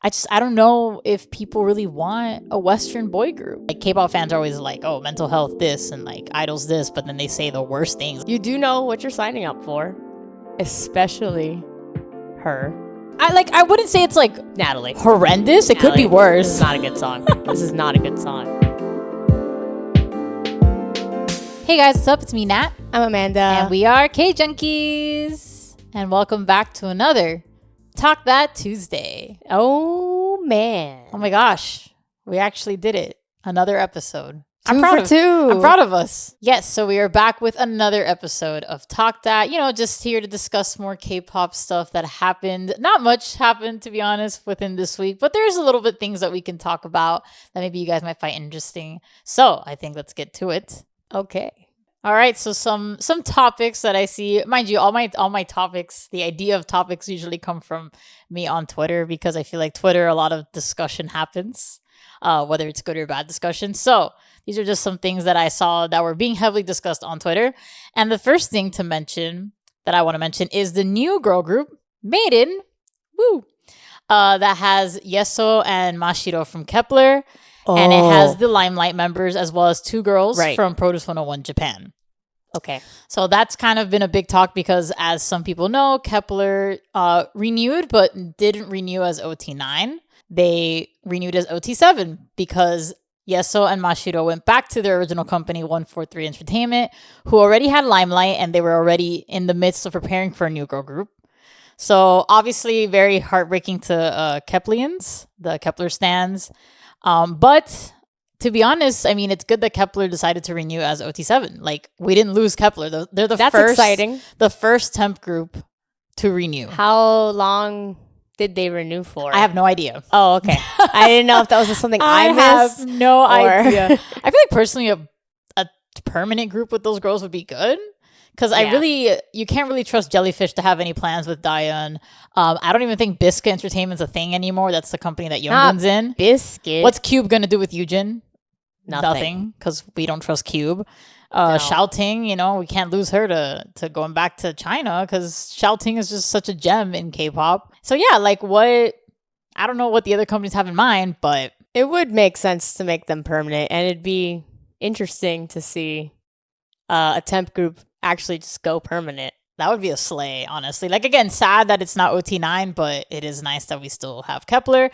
I don't know if people really want a Western boy group. Like K-pop fans are always like, oh, mental health this and like idols this, but then they say the worst things. You do know what you're signing up for, especially her. I wouldn't say it's like Natalie. horrendous. It could be worse. This is not a good song. This is not a good song. Hey guys, what's up? It's me, Nat. I'm Amanda. And we are K-Junkies. And welcome back to another Talk That Tuesday. Oh, man. Oh my gosh. We actually did it. Another episode. I'm proud of us. Yes, so we are back with another episode of Talk That. Just here to discuss more K-pop stuff that happened. Not much happened, to be honest, within this week, but there's a little bit things that we can talk about that maybe you guys might find interesting. So I think let's get to it. Okay. All right, so some topics that I see. Mind you, all my topics, the idea of topics usually come from me on Twitter because I feel like Twitter, a lot of discussion happens, whether it's good or bad discussion. So these are just some things that I saw that were being heavily discussed on Twitter. And the first thing to mention that I want to mention is the new girl group, MADEIN, that has Yeso and Mashiro from Kep1er. And it has the Limelight members as well as two girls from Produce 101 Japan. Okay. So that's kind of been a big talk because, as some people know, Kep1er renewed but didn't renew as OT9. They renewed as OT7 because Yeso and Mashiro went back to their original company, 143 Entertainment, who already had Limelight and they were already in the midst of preparing for a new girl group. So obviously very heartbreaking to Kep1erians, the Kep1er stans. But to be honest, I mean, it's good that Kep1er decided to renew as OT7. Like, we didn't lose Kep1er. They're That's exciting. The first temp group to renew. How long did they renew for? I have no idea. Oh, okay. I didn't know if that was something I missed. have no idea. I feel like personally a permanent group with those girls would be good. Because you can't really trust Jellyfish to have any plans with Daeyeon. I don't even think Biscuit Entertainment's a thing anymore. That's the company that Youngboon's in. Biscuit. What's Cube going to do with Yujin? Nothing. Because we don't trust Cube. No. Xiaoting, we can't lose her to going back to China because Xiaoting is just such a gem in K-pop. So yeah, I don't know what the other companies have in mind, but it would make sense to make them permanent, and it'd be interesting to see a temp group actually just go permanent. That would be a slay, honestly. Again, sad that it's not OT9, but it is nice that we still have Kep1er.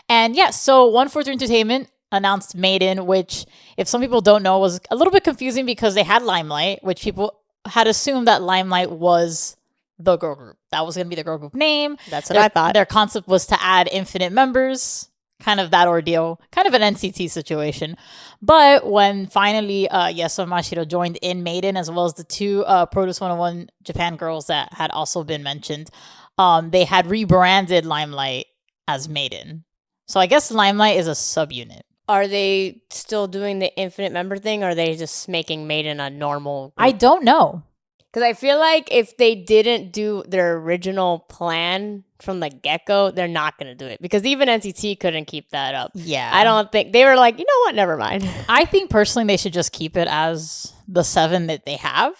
And yeah, so 143 Entertainment announced MADEIN, which, if some people don't know, was a little bit confusing because they had Limelight, which people had assumed that Limelight was the girl group. That was going to be the girl group name. That's what I thought. Their concept was to add infinite members. Kind of that ordeal, kind of an NCT situation. But when finally Yeso and Mashiro joined in MADEIN, as well as the two Produce 101 Japan girls that had also been mentioned, they had rebranded Limelight as MADEIN. So I guess Limelight is a subunit. Are they still doing the infinite member thing, or are they just making MADEIN a normal group? I don't know. Because I feel like if they didn't do their original plan from the get-go, they're not going to do it. Because even NCT couldn't keep that up. Yeah. I don't think... They were like, you know what? Never mind. I think personally they should just keep it as the 7 that they have.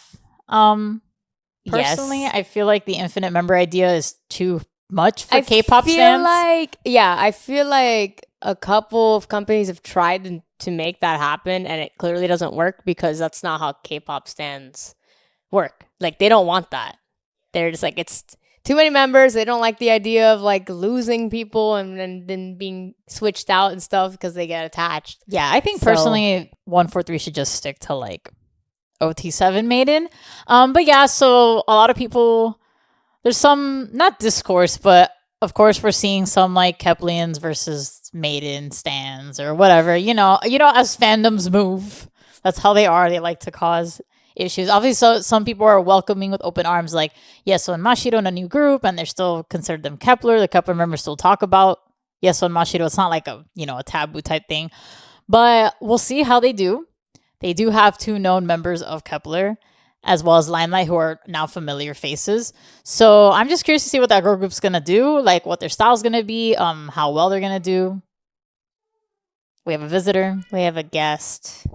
Personally, yes. I feel like the infinite member idea is too much for K-pop fans. I feel like a couple of companies have tried to make that happen, and it clearly doesn't work because that's not how K-pop stands work. They don't want that. They're just like, it's too many members. They don't like the idea of losing people and then being switched out and stuff because they get attached. Yeah, I think personally 143 should just stick to OT7 MADEIN. But yeah, so a lot of people, there's some, not discourse, but of course we're seeing some Kep1erians versus MADEIN stans or whatever, as fandoms move. That's how they are. They like to cause issues. Obviously, so some people are welcoming with open arms, Yeso and Mashiro in a new group, and they're still considered them Kep1er. The Kep1er members still talk about Yeso and Mashiro. It's not a taboo type thing, but we'll see how they do. They do have two known members of Kep1er, as well as Limelight, who are now familiar faces. So I'm just curious to see what that girl group's gonna do, what their style's gonna be, how well they're gonna do. We have a visitor. We have a guest.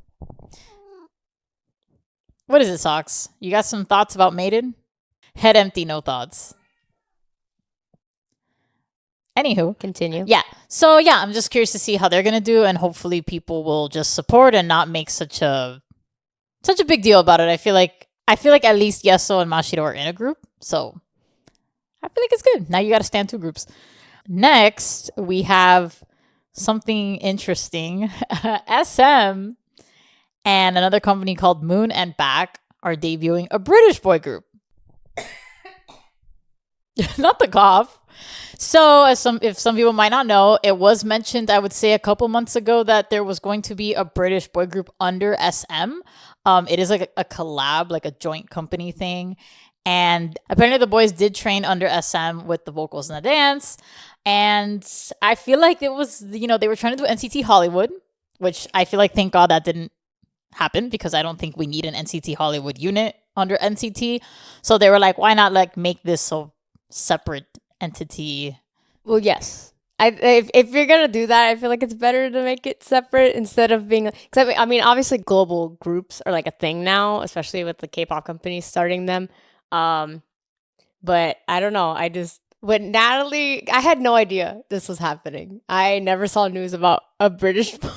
What is it, Socks? You got some thoughts about MADEIN? Head empty, no thoughts. Anywho, Continue. yeah. So yeah, I'm just curious to see how they're gonna do, and hopefully people will just support and not make such a big deal about it. I feel like at least Yeso and Mashiro are in a group, so I feel like it's good. Now you got to stand 2 groups. Next, we have something interesting. SM and another company called Moon and Back are debuting a British boy group. Not the cough. So, if some people might not know, it was mentioned, I would say, a couple months ago that there was going to be a British boy group under SM. It is like a collab, like a joint company thing. And apparently the boys did train under SM with the vocals and the dance. And I feel like it was, they were trying to do NCT Hollywood, which I feel like, thank God that didn't happen, because I don't think we need an NCT Hollywood unit under NCT. So they were like, why not like make this a separate entity? Well, yes. If you're gonna do that, I feel like it's better to make it separate instead of being. Cause I mean, obviously, global groups are like a thing now, especially with the K-pop companies starting them. But I don't know. When Natalie, I had no idea this was happening. I never saw news about a British boy.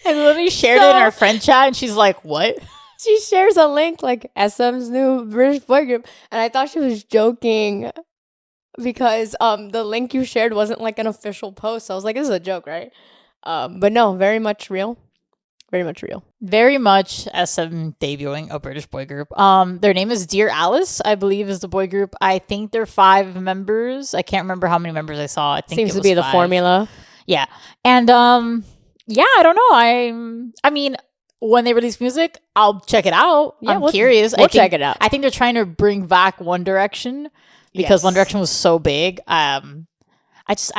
I literally shared it in our friend chat, and she's like, "What?" She shares a link like SM's new British boy group, and I thought she was joking because the link you shared wasn't like an official post. So I was like, "This is a joke, right?" But no, very much real. Very much real. Very much SM debuting a British boy group. Their name is Dear Alice, I believe, is the boy group. I think they're 5 members. I can't remember how many members I saw. I think Seems to be the 5. formula. Yeah. And yeah, I don't know. I mean, when they release music, I'll check it out. Yeah, I'm curious. We'll check it out. I think they're trying to bring back One Direction because One Direction was so big. I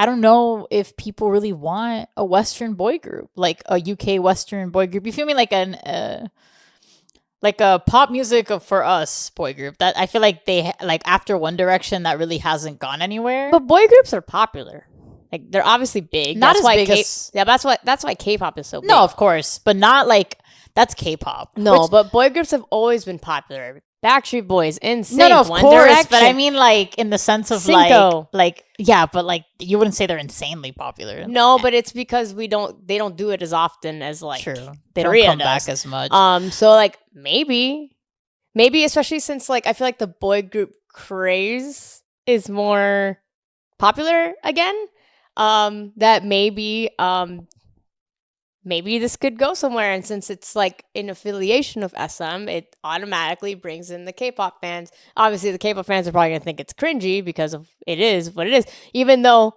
don't know if people really want a Western boy group, like a UK Western boy group. You feel me? Like a pop music for us boy group. That I feel like they like after One Direction that really hasn't gone anywhere. But boy groups are popular. Like they're obviously big. Not as big as that's why K-pop is so big. No, of course, but not like that's K-pop. No, but boy groups have always been popular. Backstreet Boys, NSYNC, no, of One course, Direction. but I mean like in the sense of Cinco. like yeah, but like you wouldn't say they're insanely popular. No, but it's because they don't do it as often as like True. They Korea don't come does. back as much. So like maybe especially since like I feel like the boy group craze is more popular again. That maybe this could go somewhere, and since it's like an affiliation of SM, it automatically brings in the K-pop fans. Obviously, the K-pop fans are probably gonna think it's cringy because of it is what it is. Even though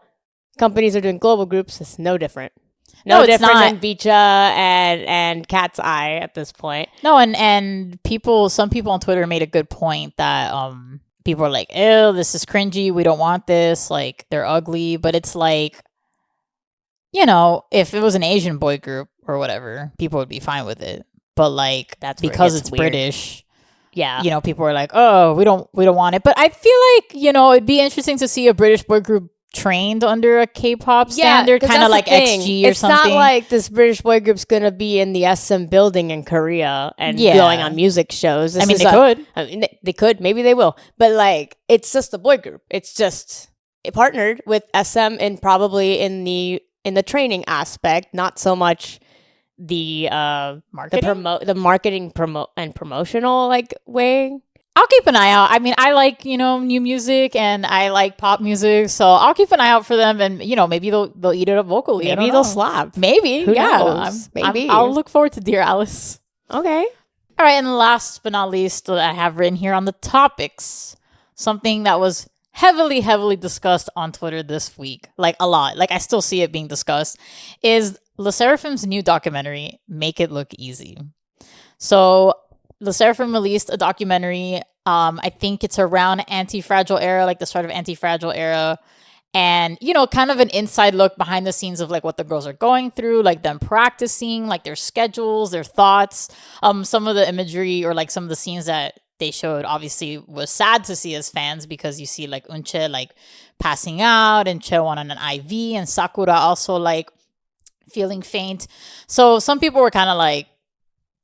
companies are doing global groups, it's no different. No, it's different than Bicha and Cat's Eye at this point. No, and some people on Twitter made a good point that people are like, ew, this is cringy, we don't want this, like they're ugly. But it's like, if it was an Asian boy group or whatever, people would be fine with it. But like that's because it's weird. British. Yeah. People are like, oh, we don't want it. But I feel like, it'd be interesting to see a British boy group trained under a K-pop standard, kind of like XG or something. It's not like this British boy group's gonna be in the SM building in Korea and going on music shows. They could. They could. Maybe they will. But like, it's just a boy group. It's just partnered with SM and probably in the training aspect, not so much the marketing, the marketing and promotional like way. I'll keep an eye out. I mean, I like, new music and I like pop music, so I'll keep an eye out for them, and maybe they'll eat it up vocally. Maybe they'll slap. Maybe. Who knows? Maybe. I'll look forward to Dear Alice. Okay. All right, and last but not least, that I have written here on the topics, something that was heavily, heavily discussed on Twitter this week, like a lot. Like I still see it being discussed, is SSERAFIM's new documentary, Make It Look Easy. So SSERAFIM released a documentary. I think it's around Anti-Fragile era, like the start of Anti-Fragile era. And, kind of an inside look behind the scenes of like what the girls are going through, like them practicing, like their schedules, their thoughts. Some of the imagery or like some of the scenes that they showed obviously was sad to see as fans, because you see like Eunchae like passing out and Cheowon on an IV and Sakura also like feeling faint. So some people were kind of like,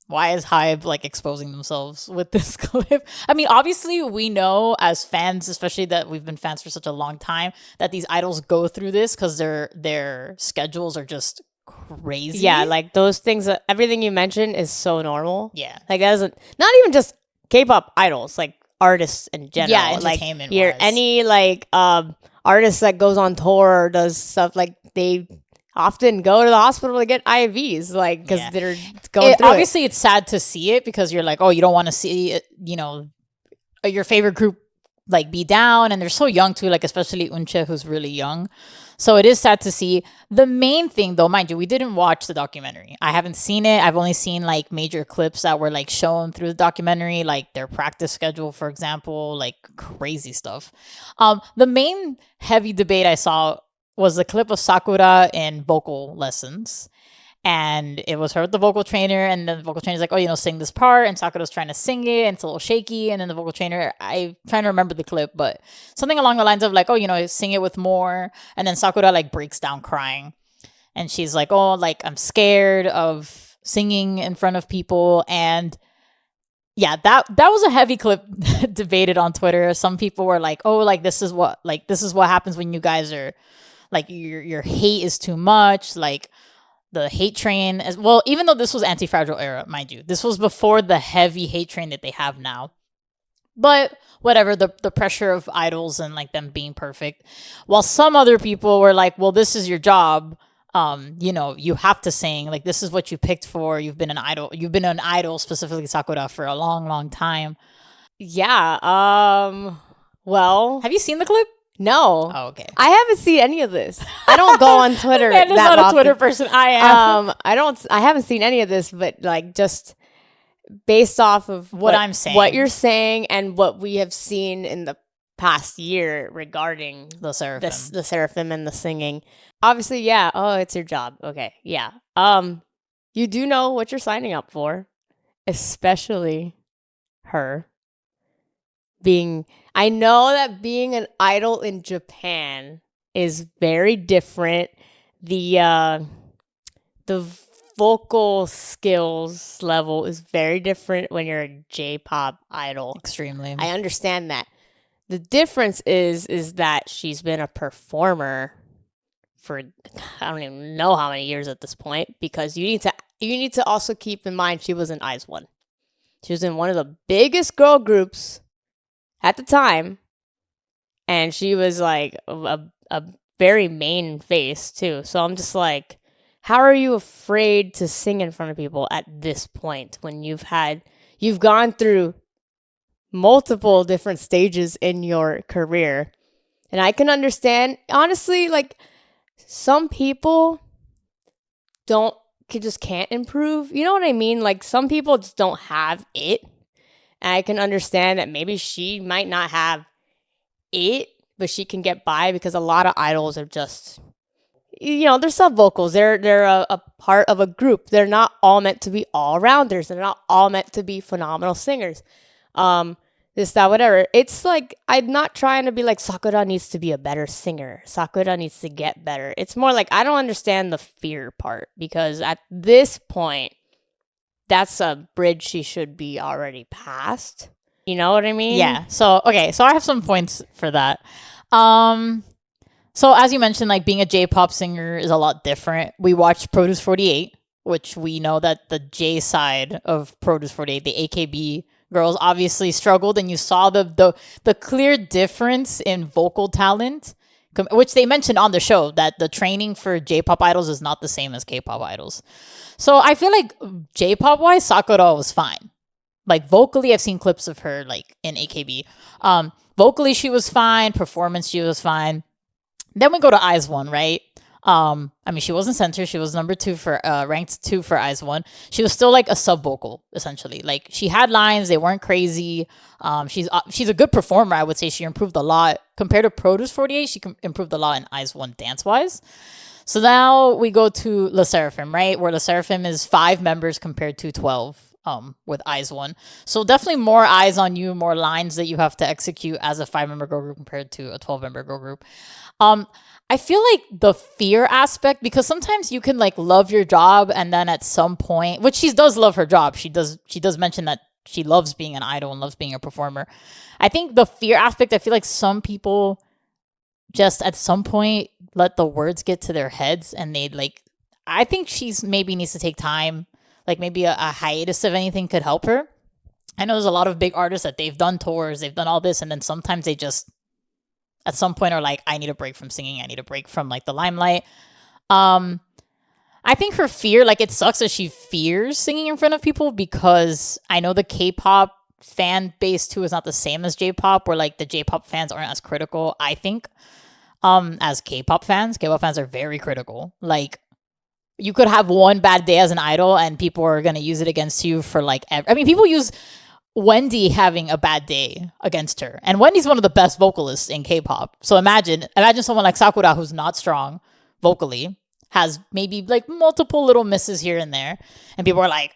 Why is HYBE like exposing themselves with this clip? I mean, obviously we know as fans, especially that we've been fans for such a long time, that these idols go through this because their schedules are just crazy. Yeah, like those things, everything you mentioned is so normal. Yeah. Like that isn't, not even just K-pop idols, like artists in general. Yeah, entertainment Like any like artist that goes on tour or does stuff, like they often go to the hospital to get IVs, like because they're going through obviously it's sad to see it because you're like, oh, you don't want to see it, you know, your favorite group like be down, and they're so young too, like especially 𝙄𝙦, who's really young. So it is sad to see. The main thing though, mind you, we didn't watch the documentary. I haven't seen it. I've only seen like major clips that were like shown through the documentary, like their practice schedule, for example, like crazy stuff. The main heavy debate I saw was the clip of Sakura in vocal lessons. And it was her with the vocal trainer, and then the vocal trainer's like, oh, you know, sing this part, and Sakura's trying to sing it, and it's a little shaky, and then the vocal trainer, I'm trying to remember the clip, but something along the lines of like, oh, you know, sing it with more, and then Sakura like breaks down crying, and she's like, oh, like I'm scared of singing in front of people, and yeah, that was a heavy clip debated on Twitter. Some people were like, oh, like this is what happens when you guys are like your hate is too much, like the hate train as well, even though this was anti-fragile era, mind you, this was before the heavy hate train that they have now. But whatever, the pressure of idols and like them being perfect, while some other people were like, well, this is your job, you know, you have to sing, like this is what you picked for, you've been an idol, specifically Sakura, for a long time. Well, have you seen the clip? No. Oh, okay. I haven't seen any of this. I don't go on Twitter. That is not a Twitter person. I am. I haven't seen any of this, but like just based off of what I'm saying, what you're saying, and what we have seen in the past year regarding the SSERAFIM, the SSERAFIM and the singing. Obviously, yeah. Oh, it's your job. Okay, yeah. You do know what you're signing up for, especially her. I know that being an idol in Japan is very different. The vocal skills level is very different when you're a J-pop idol. Extremely. I understand that. The difference is that she's been a performer for I don't even know how many years at this point, because you need to also keep in mind she was in 𝐼1. She was in one of the biggest girl groups at the time, and she was like a very main face too. So I'm just like, how are you afraid to sing in front of people at this point when you've gone through multiple different stages in your career? And I can understand, honestly, like some people just can't improve. You know what I mean? Like some people just don't have it. And I can understand that maybe she might not have it, but she can get by because a lot of idols are just, you know, they're sub vocals. They're a part of a group. They're not all meant to be all rounders. They're not all meant to be phenomenal singers. This, that, whatever. It's like, I'm not trying to be like Sakura needs to be a better singer. Sakura needs to get better. It's more like I don't understand the fear part, because at this point, that's a bridge she should be already past. You know what I mean? Yeah. So, okay. So I have some points for that. So as you mentioned, like being a J-pop singer is a lot different. We watched Produce 48, which we know that the J side of Produce 48, the AKB girls, obviously struggled, and you saw the clear difference in vocal talent, which they mentioned on the show, that the training for J-pop idols is not the same as K-pop idols. So I feel like J-pop wise, Sakura was fine. Like vocally, I've seen clips of her like in AKB. Vocally, she was fine. Performance, she was fine. Then we go to 𝐼1, right? I mean, she wasn't center. She was number 2 for ranked 2 for 𝐼1. She was still like a sub vocal essentially. Like she had lines, they weren't crazy. She's a good performer. I would say she improved a lot compared to Produce 48. She improved a lot in 𝐼1 dance wise. So now we go to SSERAFIM, right? Where SSERAFIM is 5 members compared to 12 with 𝐼1. So definitely more eyes on you, more lines that you have to execute as a 5-member girl group compared to a 12-member girl group. I feel like the fear aspect, because sometimes you can like love your job and then at some point, which she does love her job. She does mention that she loves being an idol and loves being a performer. I think the fear aspect, I feel like some people just at some point let the words get to their heads and they like, I think she's maybe needs to take time, like maybe a hiatus if anything could help her. I know there's a lot of big artists that they've done tours, they've done all this, and then sometimes they just at some point are like, I need a break from singing. I need a break from like the limelight. I think her fear, like it sucks that she fears singing in front of people because I know the K-pop fan base too is not the same as J-pop, where like the J-pop fans aren't as critical, I think, as K-pop fans. K-pop fans are very critical. Like you could have one bad day as an idol and people are going to use it against you for like, I mean, people use Wendy having a bad day against her, and Wendy's one of the best vocalists in K-pop. So imagine someone like Sakura who's not strong vocally, has maybe like multiple little misses here and there, and people are like,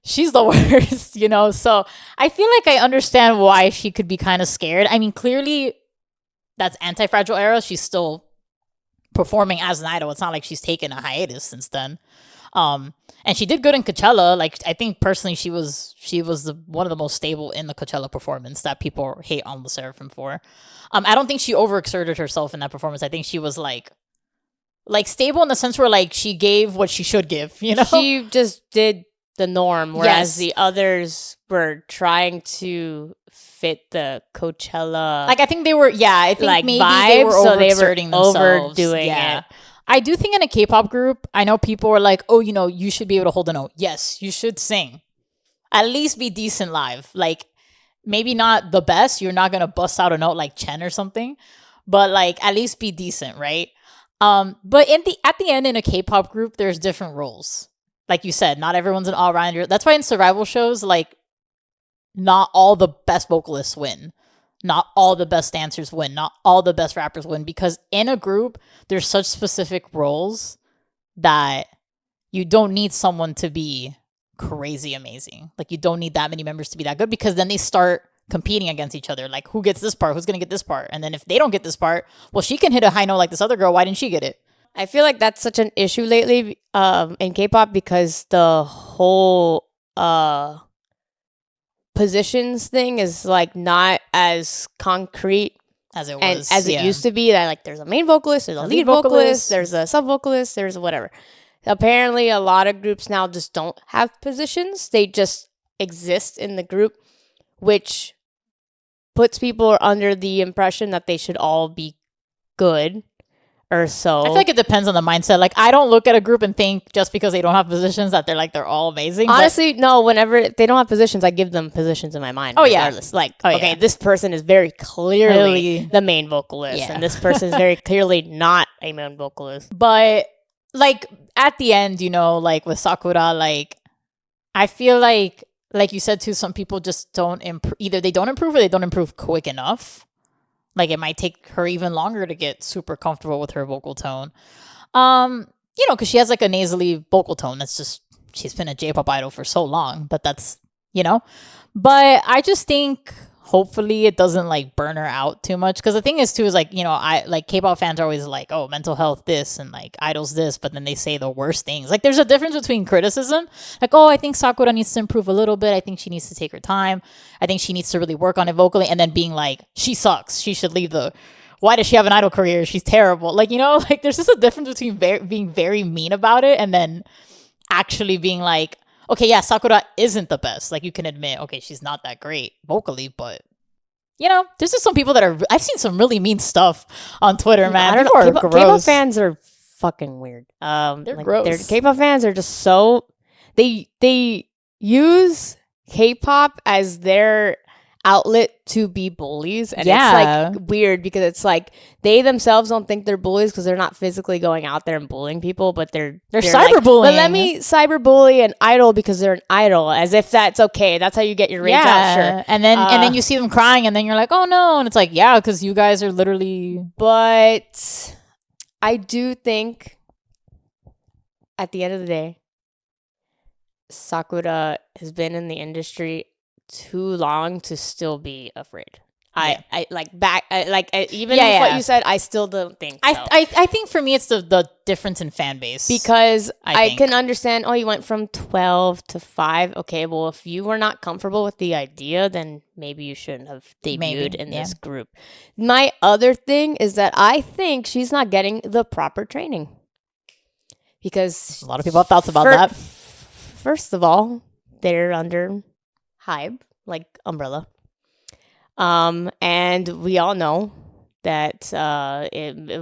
she's the worst, you know? So I feel like I understand why she could be kind of scared. I mean, clearly that's Anti-Fragile era. She's still performing as an idol. It's not like she's taken a hiatus since then. And she did good in Coachella. Like I think personally, she was one of the most stable in the Coachella performance that people hate on SSERAFIM for. I don't think she overexerted herself in that performance. I think she was like stable in the sense where like she gave what she should give. You know, she just did the norm, whereas the others were trying to fit the Coachella. Like I think they were, I think like maybe vibes, they were overexerting themselves, overdoing it. I do think in a K-pop group, I know people are like, oh, you know, you should be able to hold a note. Yes, you should sing. At least be decent live. Like, maybe not the best. You're not going to bust out a note like Chen or something. But, like, at least be decent, right? But at the end in a K-pop group, there's different roles. Like you said, not everyone's an all-rounder. That's why in survival shows, like, not all the best vocalists win. Not all the best dancers win. Not all the best rappers win. Because in a group, there's such specific roles that you don't need someone to be crazy amazing. Like, you don't need that many members to be that good, because then they start competing against each other. Like, who gets this part? Who's going to get this part? And then if they don't get this part, well, she can hit a high note like this other girl. Why didn't she get it? I feel like that's such an issue lately in K-pop, because the whole positions thing is like not as concrete as it was, and as it used to be. That like there's a main vocalist, there's a lead vocalist, there's a sub vocalist, there's whatever. Apparently a lot of groups now just don't have positions. They just exist in the group, which puts people under the impression that they should all be good or so. I feel like it depends on the mindset. Like, I don't look at a group and think just because they don't have positions that they're all amazing. Honestly, no. Whenever they don't have positions, I give them positions in my mind. Oh, regardless. Like, okay, this person is very clearly the main vocalist, and this person is very clearly not a main vocalist. But like at the end, you know, like with Sakura, like I feel like you said too, some people just don't improve. Either they don't improve or they don't improve quick enough. Like, it might take her even longer to get super comfortable with her vocal tone. You know, because she has like a nasally vocal tone. That's just, she's been a J-pop idol for so long, but that's, you know. But I just think hopefully it doesn't like burn her out too much. Because the thing is too is like, you know, I like K-pop fans are always like, oh, mental health this and like idols this, but then they say the worst things. Like, there's a difference between criticism. Like, oh, I think Sakura needs to improve a little bit. I think she needs to take her time. I think she needs to really work on it vocally. And then being like, she sucks. She should leave why does she have an idol career? She's terrible. Like, you know, like there's just a difference between being very mean about it and then actually being like, okay, yeah, Sakura isn't the best. Like, you can admit, okay, she's not that great vocally, but you know, there's just some people that are, I've seen some really mean stuff on Twitter, man. I don't know. K-pop fans are fucking weird. They're like, gross. K-pop fans are just so, they use K-pop as their outlet to be bullies, and it's like weird because it's like they themselves don't think they're bullies because they're not physically going out there and bullying people, but they're cyberbullying. But let me cyberbully an idol because they're an idol, as if that's okay. That's how you get your rage out. Sure. And then you see them crying, and then you're like, oh no, and it's like, yeah, because you guys are literally. But I do think at the end of the day, Sakura has been in the industry too long to still be afraid. I like back even Yeah, with what yeah. you said, I still don't think so. I think for me it's the difference in fan base. Because I think. can understand, you went from 12 to 5. Okay, well, if you were not comfortable with the idea, then maybe you shouldn't have debuted in this group. My other thing is that I think she's not getting the proper training. Because a lot of people have thoughts about that. First of all, they're under HYBE, like umbrella. And we all know that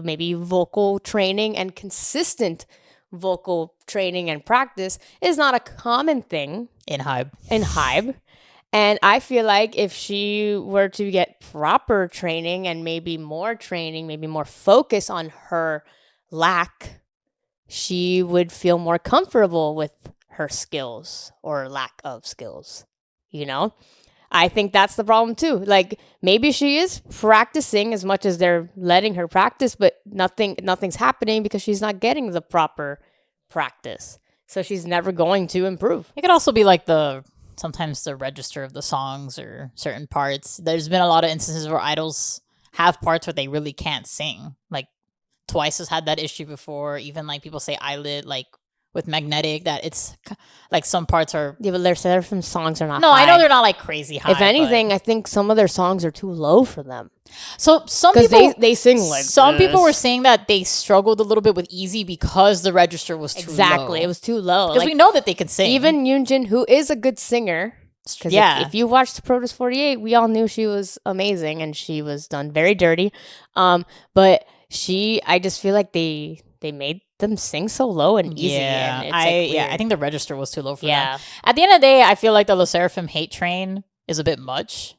maybe vocal training and consistent vocal training and practice is not a common thing in HYBE. And I feel like if she were to get proper training and maybe more focus on her lack, she would feel more comfortable with her skills or lack of skills, you know? I think that's the problem too. Like maybe she is practicing as much as they're letting her practice, but nothing's happening because she's not getting the proper practice. So she's never going to improve. It could also be like sometimes the register of the songs or certain parts. There's been a lot of instances where idols have parts where they really can't sing. Like Twice has had that issue before. Even like people say Eyelid, like with Magnetic, that it's like some parts are. Yeah, but their SSERAFIM songs are not. No, high. I know they're not like crazy high. If anything, I think some of their songs are too low for them. So some people they sing like some this. people were saying that they struggled a little bit with Easy because the register was too low. Exactly, it was too low. Because we know that they could sing. Even Yoonjin, who is a good singer. Yeah. If you watched Produce 48, we all knew she was amazing and she was done very dirty. But I just feel like they made them sing so low and easy. Yeah, and I think the register was too low for them. Yeah. At the end of the day, I feel like the 𝙆 hate train is a bit much,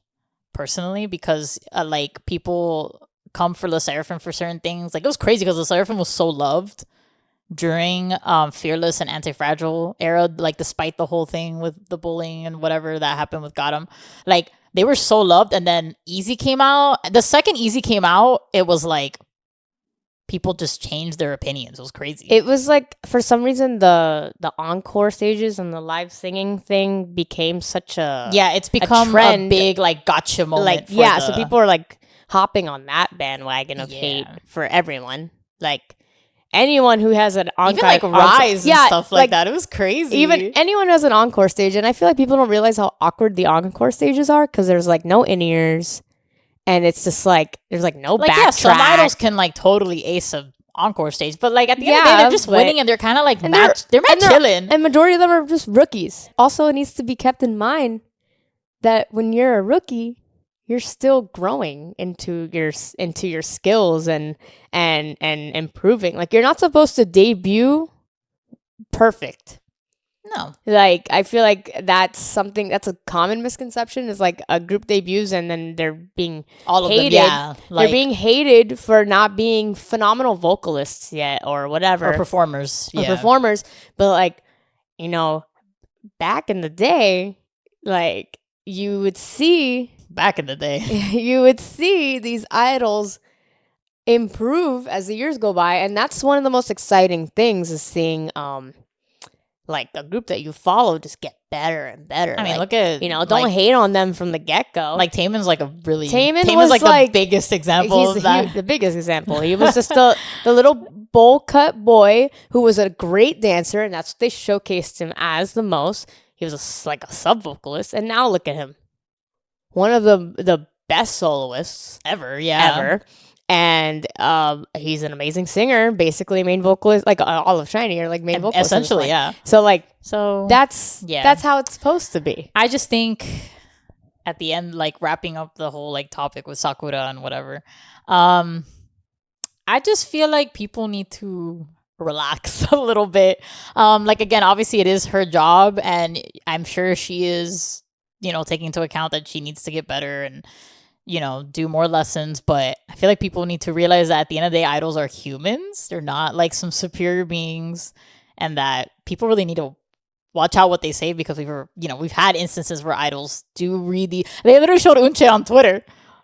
personally, because like people come for 𝙆 for certain things. Like it was crazy because 𝙆 was so loved during Fearless and Anti-Fragile era, like despite the whole thing with the bullying and whatever that happened with 𝐲𝑚. Like they were so loved, and then Easy came out. The second Easy came out, it was like people just changed their opinions. It was crazy. It was like, for some reason, the encore stages and the live singing thing became such a it's become a trend. big like gotcha moment. Like so people are like hopping on that bandwagon of hate for everyone. Like anyone who has an encore, even like Rise and stuff like that. It was crazy. Even anyone who has an encore stage, and I feel like people don't realize how awkward the encore stages are because there's like no in-ears. And it's just like there's like no backtrack. Yeah, some idols can like totally ace a encore stage, but like at the end of the day, they're just winning and they're kind of like they're mad chilling. And majority of them are just rookies. Also, it needs to be kept in mind that when you're a rookie, you're still growing into your skills and improving. Like you're not supposed to debut perfect. No. Like, I feel like that's a common misconception is like a group debuts and then they're being hated. They're being hated for not being phenomenal vocalists yet or whatever. Or performers. But like, you know, back in the day, like you would see these idols improve as the years go by. And that's one of the most exciting things is seeing, like a group that you follow just get better and better. I mean, like, look at don't hate on them from the get-go. Like Taemin's like a really Taemin was like the biggest example of that. The biggest example. He was just the little bowl cut boy who was a great dancer, and that's what they showcased him as the most. He was like a sub vocalist, and now look at him, one of the best soloists ever. And he's an amazing singer, basically a main vocalist, like all of SHINee are like main vocalists. Essentially, yeah. So that's how it's supposed to be. I just think at the end, like wrapping up the whole like topic with Sakura and whatever, I just feel like people need to relax a little bit. Like again, obviously it is her job, and I'm sure she is, taking into account that she needs to get better and do more lessons. But I feel like people need to realize that at the end of the day, idols are humans. They're not like some superior beings, and that people really need to watch out what they say, because we've had instances where idols do read they literally showed Eunchae on Twitter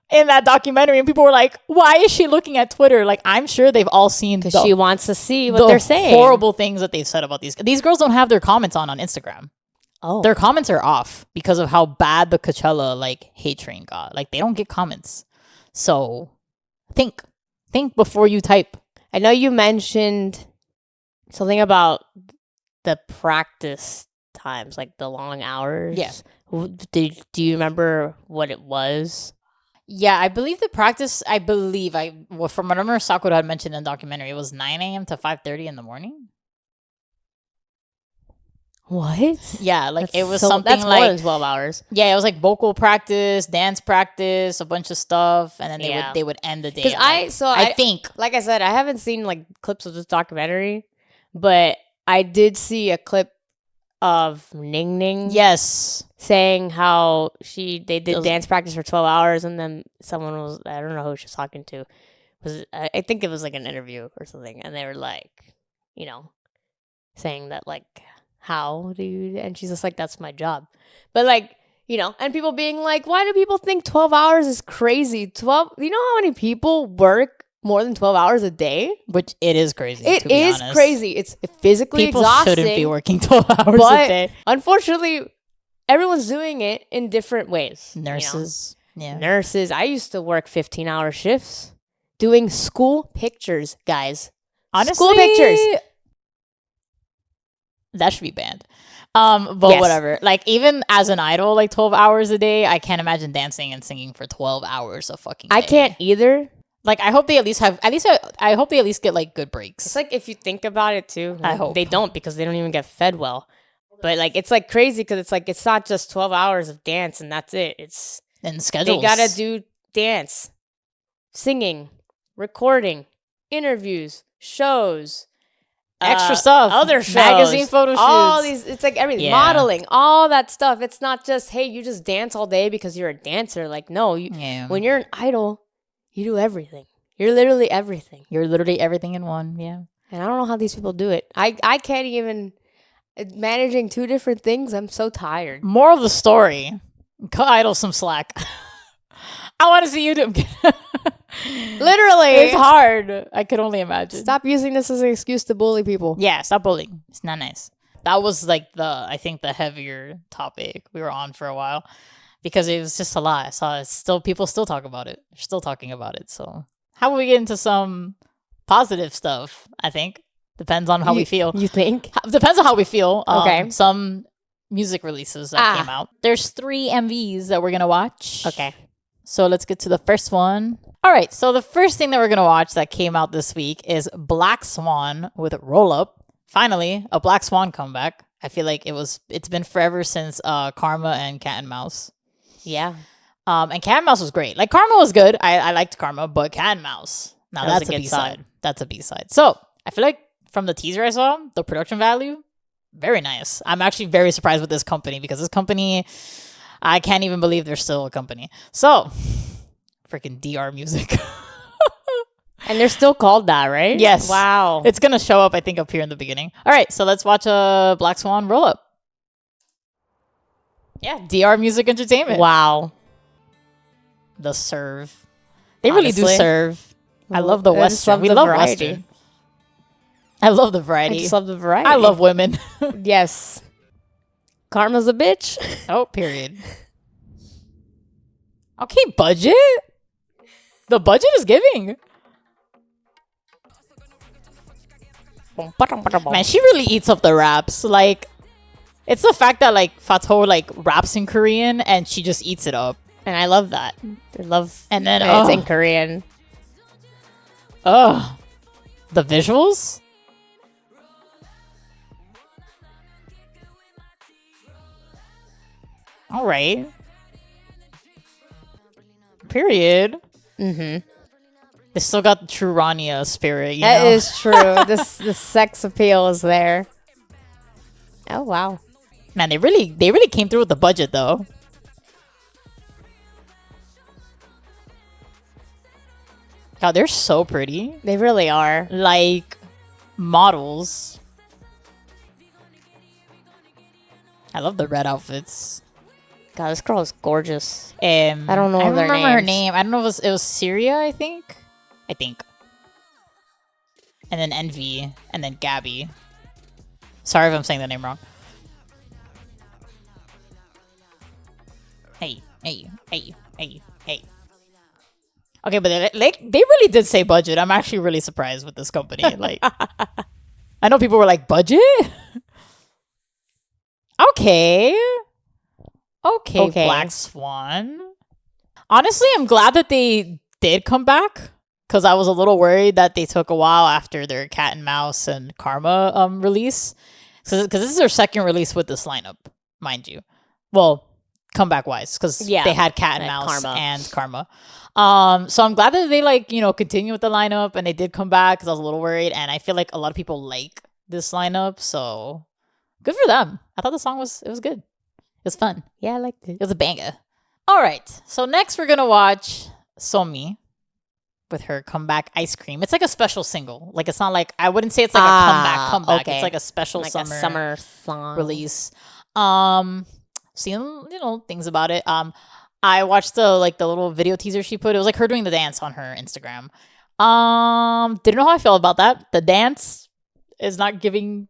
in that documentary, and people were like, why is she looking at Twitter? Like, I'm sure they've all seen because she wants to see what they're saying. Horrible things that they've said about these girls don't have their comments on Instagram. Oh. Their comments are off because of how bad the Coachella like hate train got. Like they don't get comments. So think before you type. I know you mentioned something about the practice times, like the long hours. Yeah. Do you remember what it was? Yeah, I believe the practice. From what I remember, Sakura had mentioned in the documentary, it was 9 a.m. to 5:30 in the morning. What? Yeah, like That's it was so- something that's like more than 12 hours. Yeah, it was like vocal practice, dance practice, a bunch of stuff, and then they would end the day. Because I think like I said, I haven't seen like clips of this documentary, but I did see a clip of Ning Ning. yes, Saying how they did Those- dance practice for 12 hours, and then someone was, I don't know who she was talking to, I think it was like an interview or something, and they were like, saying that like, how do you, and she's just like, that's my job. But like, and people being like, why do people think 12 hours is crazy? 12, you know how many people work more than 12 hours a day? which it is crazy. It to be is honest. crazy. It's physically People exhausting. shouldn't be working 12 hours but a day. unfortunately, everyone's doing it in different ways. Nurses, yeah. Nurses. I used to work 15-hour shifts doing school pictures, guys. Honestly, school pictures. That should be banned. But Yes. whatever. Like even as an idol, like 12 hours a day, I can't imagine dancing and singing for 12 hours a fucking day. I can't either. Like I hope they at least I hope they at least get like good breaks. It's like, if you think about it too, I hope. they don't, because they don't even get fed well. But like, it's like crazy, because it's like, it's not just 12 hours of dance and that's it. It's And schedules. they gotta do dance, singing, recording, interviews, shows, extra stuff, other shows, magazine photo shoots. all these. It's like everything, Yeah. modeling, all that stuff. It's not just, hey, you just dance all day because you're a dancer. Like, no, Yeah. when you're an idol, you do everything. You're literally everything. You're literally everything in one. Yeah. And I don't know how these people do it. I can't even, managing 2 different things. I'm so tired. Moral of the story: cut idol some slack. I want to see you do. Literally, It's hard. I could only imagine. Stop using this as an excuse to bully people. Yeah, stop bullying. It's not nice. That was like I think the heavier topic we were on for a while, because it was just a lot. I saw people still talk about it. They're still talking about it. So how will we get into some positive stuff? I think depends on how we feel. You think? Depends on how we feel. Okay. Some music releases that came out. There's 3 MVs that we're gonna watch. Okay. So let's get to the first one. All right. So the first thing that we're going to watch that came out this week is Black Swan with Roll Up. Finally, a Black Swan comeback. I feel like it's been forever since Karma and Cat and Mouse. Yeah. And Cat and Mouse was great. Like Karma was good. I liked Karma, but Cat and Mouse. Now That was that's a a good B-side. song. That's a B-side. So I feel like from the teaser I saw, the production value, very nice. I'm actually very surprised with this company, because this company, I can't even believe they're still a company. So freaking DR music. And they're still called that, right? Yes. Wow. It's gonna show up, I think, up here in the beginning. All right, so let's watch a Black Swan roll up. Yeah, DR Music Entertainment. Wow. The serve. They really do Honestly. serve. I love the I just Western. love We the love variety. Western. I love the I variety. just love the variety. I love women. Yes. Karma's a bitch. Oh, period. Okay, budget. The budget is giving. Man, she really eats up the raps. Like, it's the fact that like Fato like raps in Korean and she just eats it up. And I love that. I love, And then that it's in Korean. the visuals. All right. Period. Mm-hmm. They still got the true Rania spirit. You That know? is true. The sex appeal is there. Oh wow. Man, they really came through with the budget though. God, they're so pretty. They really are. Like models. I love the red outfits. God, this girl is gorgeous. I don't know I their remember her names. name. I don't know if it was Syria, I think. And then Envy. And then Gabby. Sorry if I'm saying the name wrong. Hey. Okay, but they really did say budget. I'm actually really surprised with this company. Like, I know people were like, budget? Okay, Black Swan. Honestly, I'm glad that they did come back, because I was a little worried that they took a while after their Cat and Mouse and Karma release. Because this is their second release with this lineup, mind you. Well, comeback wise, because they had Cat and Mouse and Karma. So I'm glad that they continue with the lineup, and they did come back, because I was a little worried, and I feel like a lot of people like this lineup, so good for them. I thought the song was good. It was fun. Yeah, I liked it. It was a banger. All right, so next we're gonna watch Somi with her comeback Ice Cream. It's like a special single. Like, it's not like, I wouldn't say it's like a comeback. Okay. It's like a special like summer song release. Seeing things about it. I watched the little video teaser she put. It was like her doing the dance on her Instagram. Didn't know how I felt about that. The dance is not giving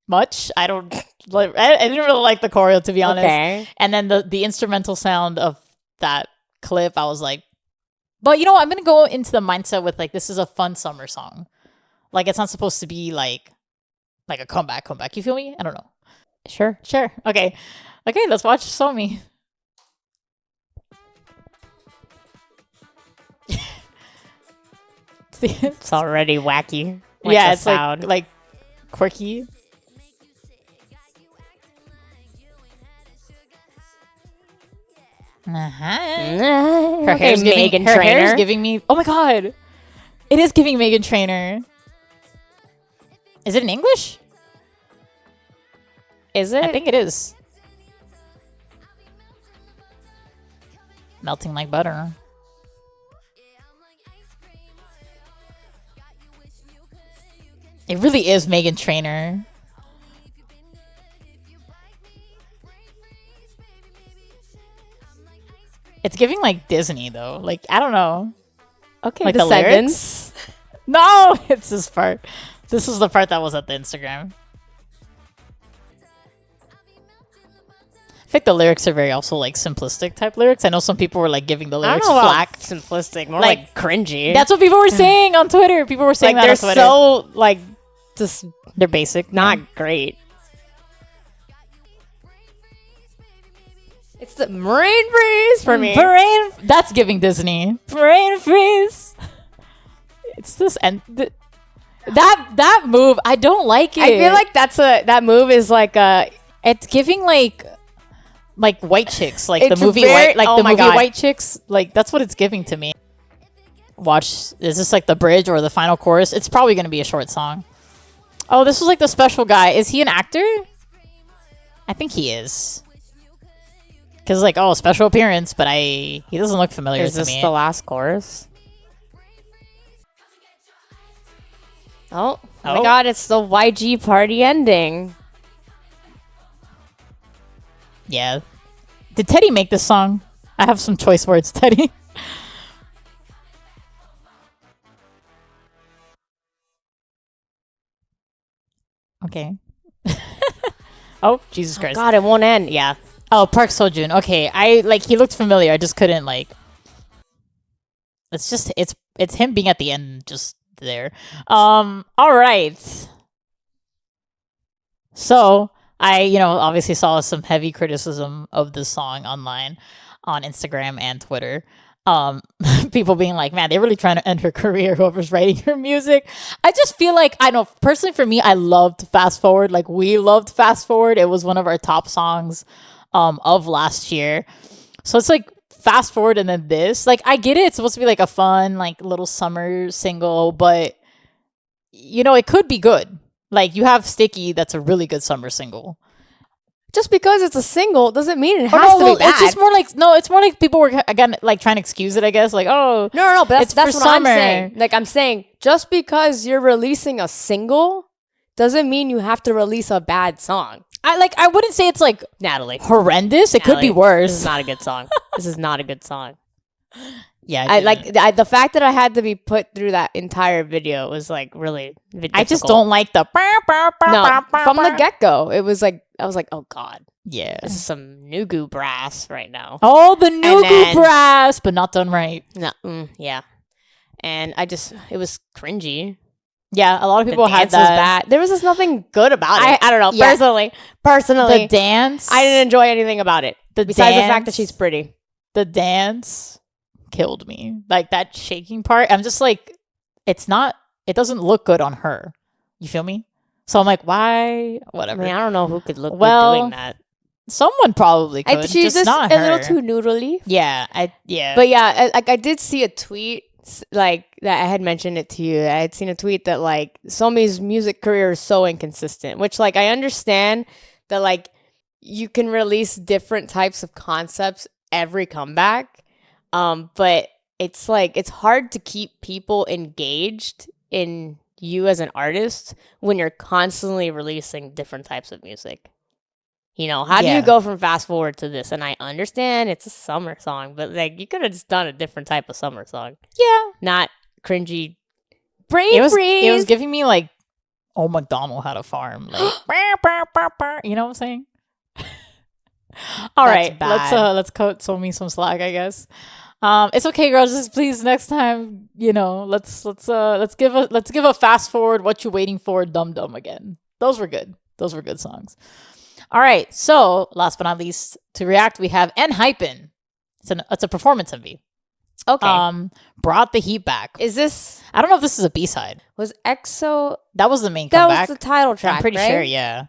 much. I didn't really like the choreo, to be honest. Okay. And then the instrumental sound of that clip, I was like, but I'm gonna go into the mindset with like, this is a fun summer song. Like, it's not supposed to be like a comeback. You feel me? I don't know. Sure. Okay, let's watch Somi. It's already wacky. Yeah, it's like quirky. Her hair's giving Meghan Trainor. Her hair's giving me. Oh my god, it is giving Meghan Trainor. Is it in English? Is it? I think it is. Melting like butter. It really is Meghan Trainor. It's giving like Disney though. Like, I don't know. Okay, like the lyrics. No, it's this part. This is the part that was at the Instagram. I think the lyrics are very also like simplistic type lyrics. I know some people were like giving the lyrics flack. Simplistic, more like cringy. That's what people were saying on Twitter. People were saying like, that they're so like just they're basic, not great. It's the brain freeze for me. That's giving Disney. Brain freeze. It's this and that move. I don't like it. I feel like that move is like it's giving like White Chicks, like the movie White Chicks. Like, that's what it's giving to me. Watch. Is this like the bridge or the final chorus? It's probably gonna be a short song. Oh, this was like the special guy. Is he an actor? I think he is. Because like, oh, special appearance, but he doesn't look familiar to me. Is this the last chorus? Oh my god, it's the YG party ending. Yeah. Did Teddy make this song? I have some choice words, Teddy. Okay. Oh, Jesus Christ. God, it won't end. Yeah. Oh, Park Seo-joon. Okay. He looked familiar. I just couldn't it's him being at the end just there. All right. So, I obviously saw some heavy criticism of this song online on Instagram and Twitter. People being like, man, they're really trying to end her career, whoever's writing her music. I just feel like, I know, personally for me, I loved Fast Forward. Like, we loved Fast Forward. It was one of our top songs of last year. So it's like Fast Forward and then this. Like, I get it. It's supposed to be like a fun, like, little summer single, but, it could be good. Like, you have Sticky, that's a really good summer single. Just because it's a single doesn't mean it has to be bad. It's just more like people were again like trying to excuse it, I guess. Like, oh, no, but that's what I'm saying. Like, I'm saying just because you're releasing a single doesn't mean you have to release a bad song. I wouldn't say it's like Natalie horrendous. It could be worse. This is not a good song. This is not a good song. Yeah, the fact that I had to be put through that entire video was like really difficult. I just don't like the no, from the get-go. It was like, I was like, oh god, Yeah. This is some Nugu brass right now. Oh, the Nugu brass, but not done right. No, yeah. And it was cringy. Yeah, a lot of people had that. Was bad. There was just nothing good about it. I don't know. Yeah. Personally, the dance. I didn't enjoy anything about it. Besides the fact that she's pretty. The dance killed me. Like that shaking part. I'm just like, it doesn't look good on her. You feel me? So I'm like, why? Whatever. I mean, I don't know who could look good doing that. Someone probably could. She's just not a her. little too noodly. Yeah. But yeah, I did see a tweet like that. I had mentioned it to you. I had seen a tweet that like Somi's music career is so inconsistent, which like I understand that like you can release different types of concepts every comeback. But it's like it's hard to keep people engaged in you as an artist when you're constantly releasing different types of music. You know, how do you go from fast forward to this? And I understand it's a summer song, but like you could have just done a different type of summer song. Yeah. Not cringy. Brave. It was giving me like, oh, McDonald had a farm. Like, you know what I'm saying? All right, let's cut Somi some slack, I guess. It's okay, girls. Just please next time, you know, let's give a fast forward. What you waiting for? Dum Dum again. Those were good. Those were good songs. All right. So last but not least, to react, we have ENHYPEN. It's a performance MV. Okay. Brought the heat back. Is this? I don't know if this is a B-side. Was EXO? That was the main comeback. That was the title track. I'm pretty sure. Yeah.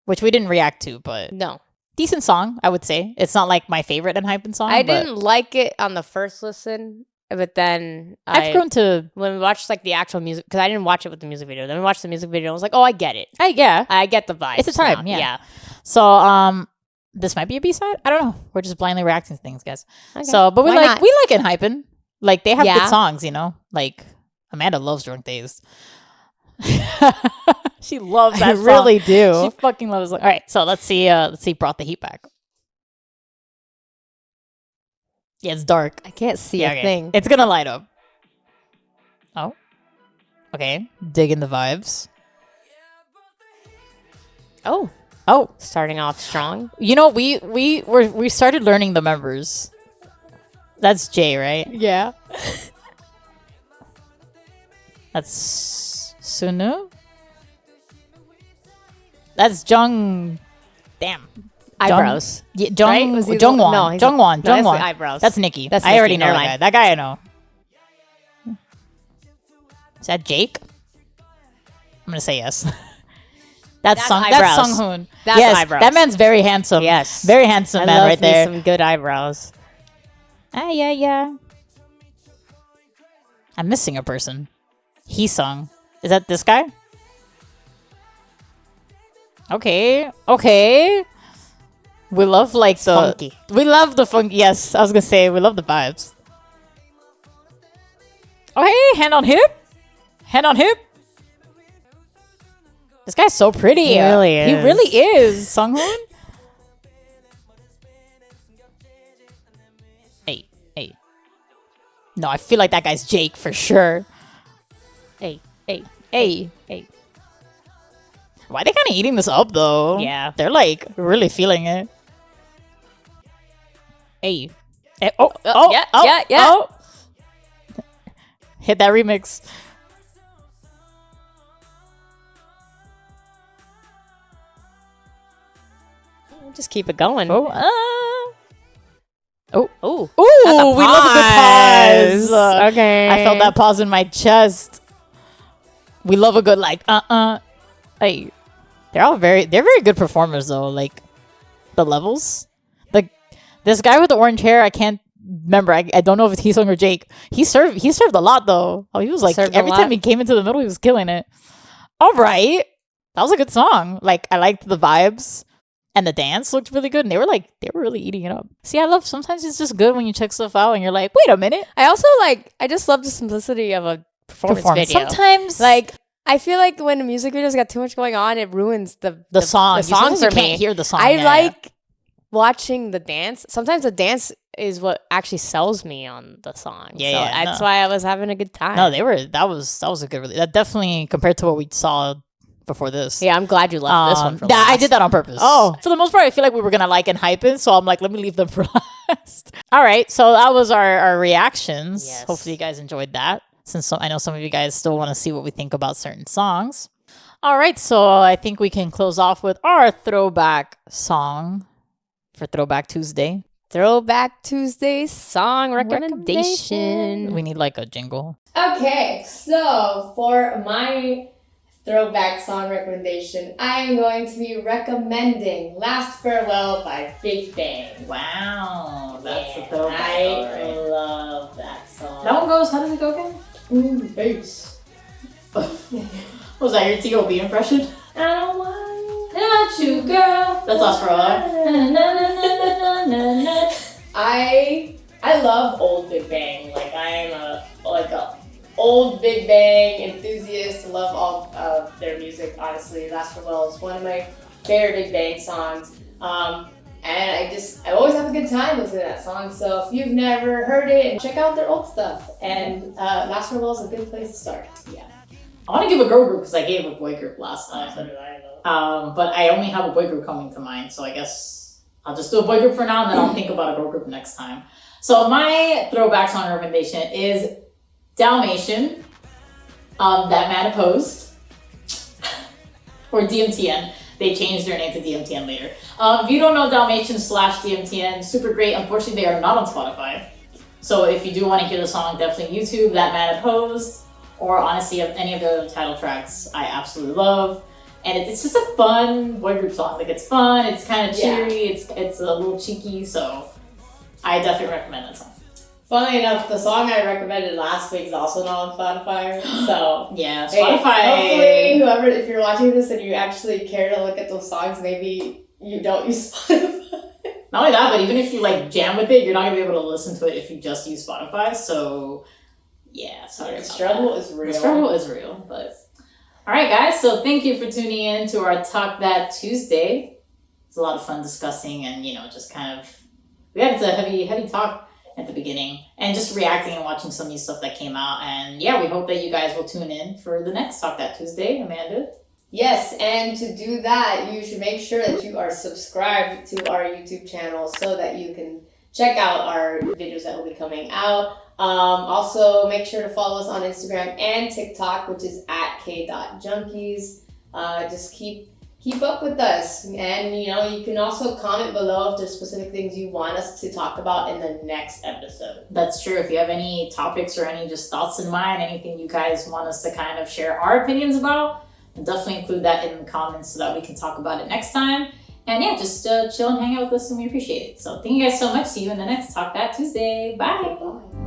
Which we didn't react to, but no. Decent song, I would say. It's not like my favorite ENHYPEN song. I didn't like it on the first listen, but then I've grown to when we watched like the actual music, because I didn't watch it with the music video. Then we watched the music video and I was like, oh, I get it. I get the vibe. It's a time, yeah. So this might be a B-side. I don't know. We're just blindly reacting to things, guys. Okay. So, but we like ENHYPEN. Like they have good songs, you know. Like Amanda loves Drunk Days. She loves that song. Really do. She fucking loves it. All right, so let's see Brought the Heat Back. Yeah, it's dark. I can't see a thing. It's gonna light up. Oh. Okay. Digging the vibes. Oh. Oh. Starting off strong. You know, we started learning the members. That's Jay, right? Yeah. That's Sunu. That's Jung. Damn. Eyebrows. Yeah, Jungwon. No, Jungwon. That's the eyebrows. That's Nikki. That's I already know that that guy. That guy I know. Is that Jake? I'm gonna say yes. That's Sunghoon. That's eyebrows. That man's very handsome. Yes. Very handsome man right there. Some good eyebrows. Yeah. I'm missing a person. Sung. Is that this guy? Okay. We love like the funky. We love the funky. Yes, I was gonna say we love the vibes. Oh hey, hand on hip. This guy's so pretty. He really is. He really is. Sunghoon. Hey. No, I feel like that guy's Jake for sure. Hey. Why are they kind of eating this up though? Yeah. They're like really feeling it. Hey. Oh. Hit that remix. Just keep it going. Oh. Ooh, we love a good pause. Okay. I felt that pause in my chest. We love a good like Hey, they're very good performers though. Like the levels, like this guy with the orange hair. I can't remember. I don't know if it's Sung or Jake. He served a lot though. Oh, he was like every time he came into the middle, he was killing it. All right, that was a good song. Like I liked the vibes. And the dance looked really good. And they were really eating it up. See, sometimes it's just good when you check stuff out and you're like, wait a minute. I just love the simplicity of a performance video. Sometimes, like, I feel like when a music video's got too much going on, it ruins the song. The songs you can't hear the song. I like watching the dance. Sometimes the dance is what actually sells me on the song. That's why I was having a good time. No, that was a good release. That definitely, compared to what we saw before this. Yeah, I'm glad you left this one for Yeah, last. I did that on purpose. Oh. For the most part, I feel like we were gonna like ENHYPEN, so I'm like, let me leave them for last. All right, so that was our reactions. Yes. Hopefully you guys enjoyed that, since I know some of you guys still want to see what we think about certain songs. All right, so I think we can close off with our throwback song for Throwback Tuesday. Throwback Tuesday song recommendation. We need like a jingle. Okay, so for my throwback song recommendation, I am going to be recommending Last Farewell by Big Bang. Wow, that's Yeah, a throwback. I love that song. That one goes, how does it go again? Ooh, bass. Was that your T.O.B. impression? I don't want not you, girl. That's Last Farewell. I love old Big Bang. Like I am a old Big Bang enthusiast. Love all of their music. Honestly, Last Farewell is one of my favorite Big Bang songs. And I always have a good time listening to that song. So if you've never heard it, check out their old stuff. And Last Farewell is a good place to start. Yeah. I want to give a girl group because I gave a boy group last time. So did I, though. But I only have a boy group coming to mind, so I guess I'll just do a boy group for now, and then I'll think about a girl group next time. So my throwback song recommendation is 𝙆-𝙀𝙀, That Man Opposed, or DMTN. They changed their name to DMTN later. If you don't know 𝙆-𝙀𝙀/DMTN, super great. Unfortunately, they are not on Spotify. So if you do want to hear the song, definitely YouTube, That Man Opposed, or honestly, any of the other title tracks I absolutely love. And it's just a fun boy group song. Like, it's fun, it's kind of cheery, it's a little cheeky, so I definitely recommend that song. Funnily enough, the song I recommended last week is also not on Spotify. So yeah, Spotify. Hey, hopefully, if you're watching this and you actually care to look at those songs, maybe you don't use Spotify. Not only that, but even if you like jam with it, you're not gonna be able to listen to it if you just use Spotify. So yeah, sorry. The struggle is real. The struggle is real, but all right, guys. So thank you for tuning in to our Talk That Tuesday. It's a lot of fun discussing and just kind of it's a heavy talk at the beginning and just reacting and watching some new stuff that came out. And yeah, we hope that you guys will tune in for the next Talk That Tuesday. Amanda? Yes, and to do that, you should make sure that you are subscribed to our YouTube channel so that you can check out our videos that will be coming out. Also, make sure to follow us on Instagram and TikTok, which is @k.junkies. Just keep up with us, and you can also comment below if there's specific things you want us to talk about in the next episode. That's true. If you have any topics or any just thoughts in mind, anything you guys want us to kind of share our opinions about, then definitely include that in the comments so that we can talk about it next time. And yeah, just chill and hang out with us, and we appreciate it. So thank you guys so much. See you in the next Talk That Tuesday. Bye. Bye.